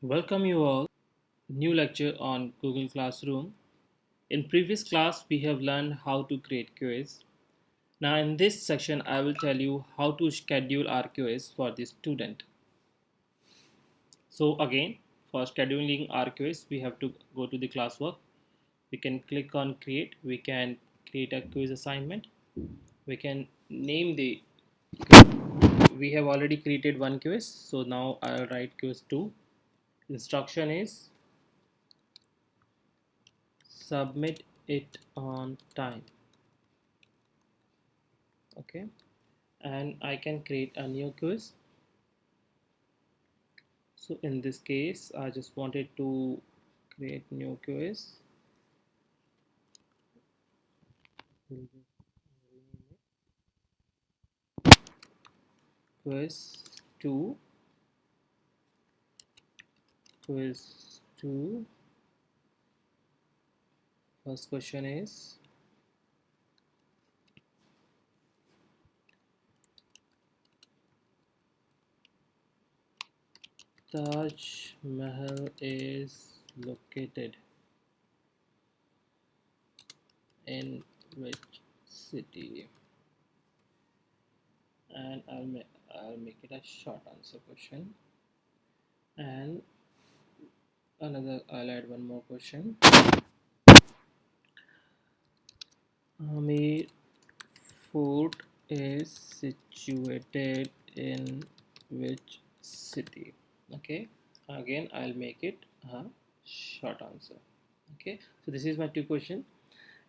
Welcome you all. New lecture on Google Classroom. In previous class, we have learned how to create quiz. Now in this section, I will tell you how to schedule our quiz for the student. So again, for scheduling our quiz, we have to go to the classwork. We can click on create. We can create a quiz assignment. We can name the we have already created one quiz. So now I'll write quiz 2. Instruction is submit it on time. Okay, and I can create a new quiz. So in this case I just wanted to create new quiz. Quiz 2, quiz 2. First question is Taj Mahal is located in which city? And I'll make it a short answer question. And I'll add one more question. Amir Fort is situated in which city? Okay, again I'll make it a short answer. Okay, so this is my two question,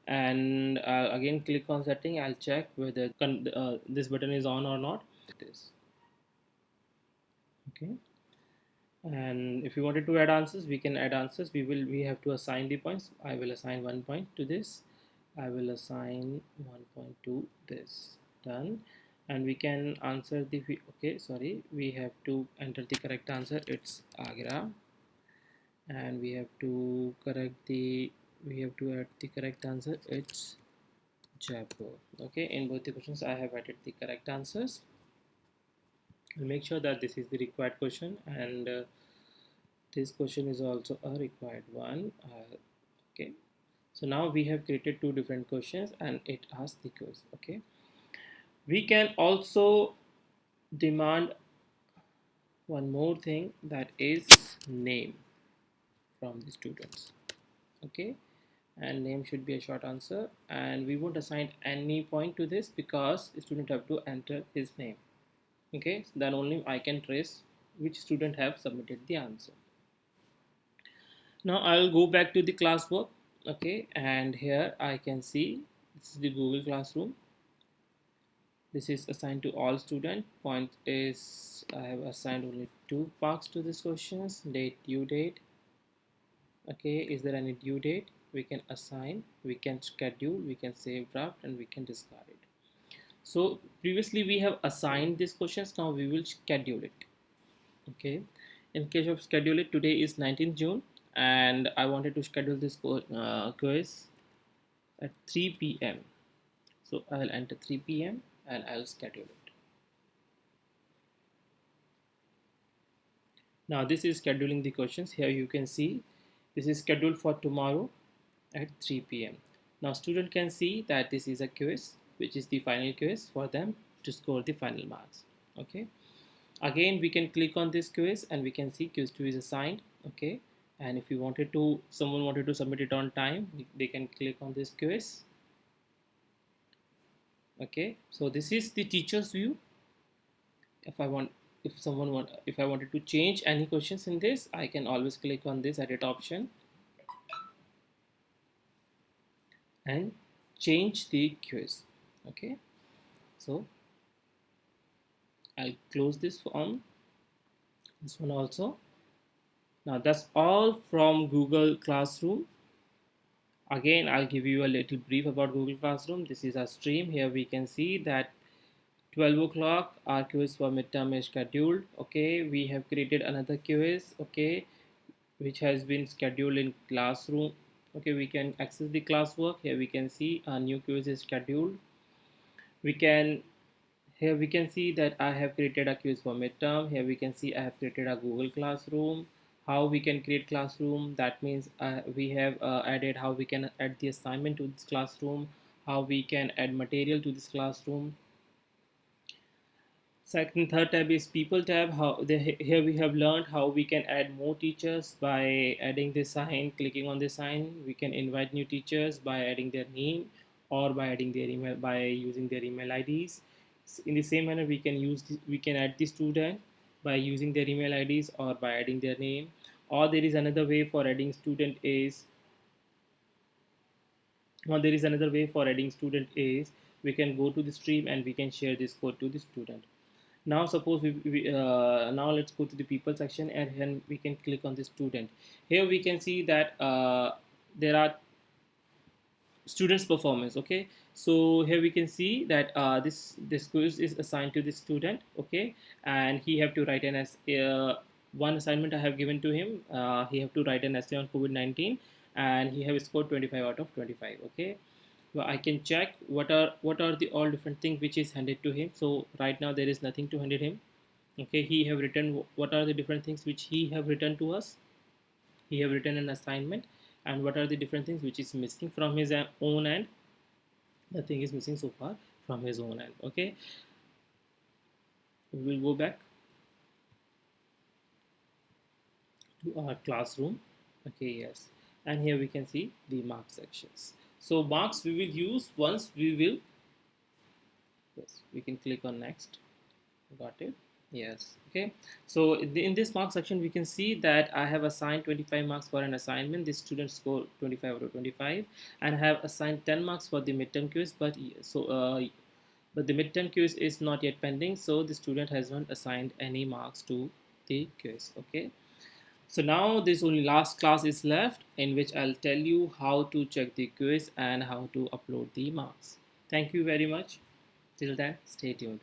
and again click on setting. I'll check whether this button is on or not. It is. Okay, and if you wanted to add answers, we can add answers. We have to assign the points. I will assign 1 point to this. I will assign 1 point to this. Done. And we can answer the okay, sorry, we have to enter the correct answer. It's Agra. And we have to add the correct answer. It's Jaipur. Okay, in both the questions I have added the correct answers. I'll make sure that this is the required question, and this question is also a required one. Okay, so now we have created two different questions and it asks the quiz. Okay, we can also demand one more thing, that is name from the students. Okay, and name should be a short answer, and we won't assign any point to this because the student have to enter his name. Okay, so then only I can trace which student have submitted the answer. Now I'll go back to the classwork. Okay, and here I can see this is the Google Classroom. This is assigned to all student. Point is I have assigned only two parts to this questions: date, due date. Okay, is there any due date? We can assign, we can schedule, we can save draft, and we can discard it. So previously we have assigned these questions. Now we will schedule it. Okay, in case of schedule it, today is 19th June, and I wanted to schedule this quiz at 3 p.m. So I'll enter 3 p.m. and I'll schedule it. Now this is scheduling the questions. Here you can see this is scheduled for tomorrow at 3 p.m. Now student can see that this is a quiz, which is the final quiz for them to score the final marks. Okay, again we can click on this quiz and we can see quiz 2 is assigned. Okay, and if you wanted to, someone wanted to submit it on time, they can click on this quiz. Okay, so this is the teacher's view. If I want, if I wanted to change any questions in this, I can always click on this edit option and change the quiz. Okay, so I'll close this form, this one also. Now that's all from Google Classroom. Again, I'll give you a little brief about Google Classroom. This is our stream. Here we can see that 12 o'clock our quiz for midterm is scheduled. Okay, we have created another quiz. Okay, which has been scheduled in classroom. Okay, we can access the classwork. Here we can see a new quiz is scheduled. We can, here we can see that I have created a quiz for midterm. Here we can see I have created a Google Classroom. how we can create classroom. That means we have added how we can add the assignment to this classroom, how we can add material to this classroom. Second, third tab is people tab. Here we have learned how we can add more teachers by adding this sign. Clicking on this sign, we can invite new teachers by adding their name or by adding their email by using their email IDs. In the same manner, we can add the student by using their email IDs or by adding their name. Or there is another way for adding student is or there is another way for adding student is we can go to the stream and we can share this code to the student. Now suppose now let's go to the people section, and then we can click on the student. Here we can see that there are students performance. Okay, so here we can see that this quiz is assigned to the student. Okay, and he have to write an as one assignment I have given to him. He have to write an essay on COVID-19, and he have scored 25 out of 25. Okay, well, I can check what are the all different things which is handed to him. So right now there is nothing to handed him. Okay, he have written what are the different things which he have written to us. He have written an assignment, and what are the different things which is missing from his own end. Nothing is missing so far from his own end. Okay, we will go back to our classroom. Okay, yes, and here we can see the mark sections. So marks we will use once we will, yes, we can click on next. Got it. Yes. Okay. So in this mark section, we can see that I have assigned 25 marks for an assignment. The student scored 25 out of 25, and I have assigned 10 marks for the midterm quiz. But the midterm quiz is not yet pending, so the student has not assigned any marks to the quiz. Okay. So now this only last class is left, in which I'll tell you how to check the quiz and how to upload the marks. Thank you very much. Till then, stay tuned.